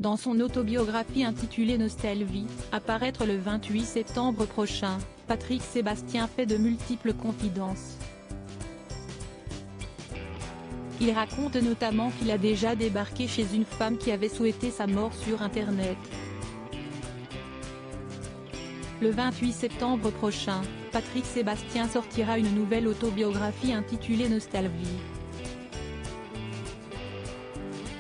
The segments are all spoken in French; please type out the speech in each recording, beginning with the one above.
dans son autobiographie intitulée Nostalgie, à paraître le 28 septembre prochain, Patrick Sébastien fait de multiples confidences. Il raconte notamment qu'il a déjà débarqué chez une femme qui avait souhaité sa mort sur Internet. Le 28 septembre prochain, Patrick Sébastien sortira une nouvelle autobiographie intitulée Nostalgie.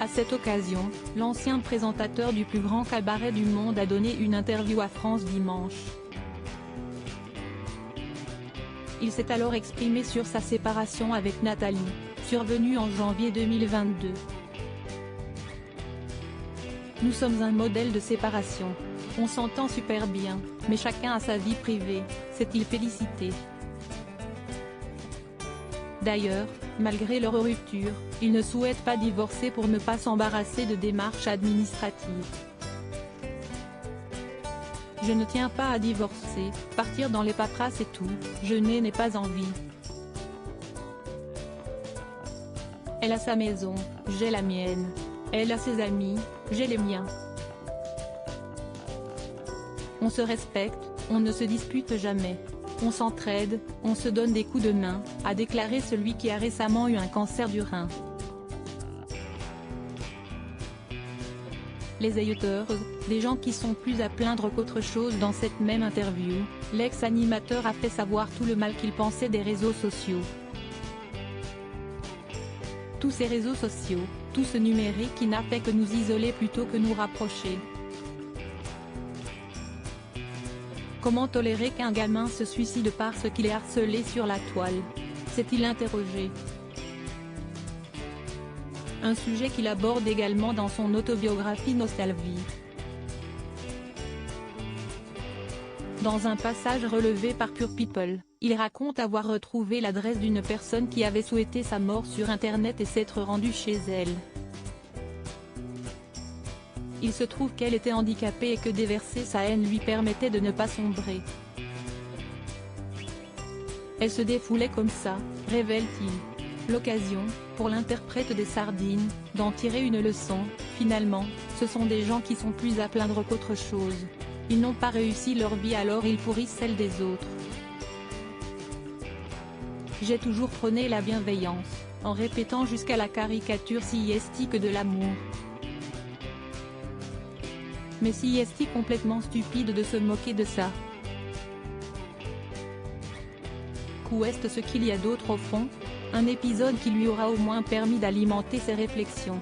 À cette occasion, l'ancien présentateur du plus grand cabaret du monde a donné une interview à France Dimanche. Il s'est alors exprimé sur sa séparation avec Nathalie, survenue en janvier 2022. Nous sommes un modèle de séparation. On s'entend super bien, mais chacun a sa vie privée, s'est-il félicité. D'ailleurs, malgré leur rupture, il ne souhaite pas divorcer pour ne pas s'embarrasser de démarches administratives. Je ne tiens pas à divorcer, partir dans les paperasses et tout, je n'ai pas envie. Elle a sa maison, j'ai la mienne. Elle a ses amis, j'ai les miens. On se respecte, on ne se dispute jamais. On s'entraide, on se donne des coups de main, a déclaré celui qui a récemment eu un cancer du rein. Les haters, des gens qui sont plus à plaindre qu'autre chose. Dans cette même interview, l'ex-animateur a fait savoir tout le mal qu'il pensait des réseaux sociaux. Tous ces réseaux sociaux, tout ce numérique qui n'a fait que nous isoler plutôt que nous rapprocher. Comment tolérer qu'un gamin se suicide parce qu'il est harcelé sur la toile? S'est-il interrogé. Un sujet qu'il aborde également dans son autobiographie Nostalgie. Dans un passage relevé par Pure People, il raconte avoir retrouvé l'adresse d'une personne qui avait souhaité sa mort sur Internet et s'être rendu chez elle. Il se trouve qu'elle était handicapée et que déverser sa haine lui permettait de ne pas sombrer. Elle se défoulait comme ça, révèle-t-il. L'occasion, pour l'interprète des Sardines, d'en tirer une leçon. Finalement, ce sont des gens qui sont plus à plaindre qu'autre chose. Ils n'ont pas réussi leur vie alors ils pourrissent celle des autres. J'ai toujours prôné la bienveillance, en répétant jusqu'à la caricature si est-il que de l'amour. Mais si est-il complètement stupide de se moquer de ça? Qu'est-ce qu'il y a d'autre au fond? Un épisode qui lui aura au moins permis d'alimenter ses réflexions.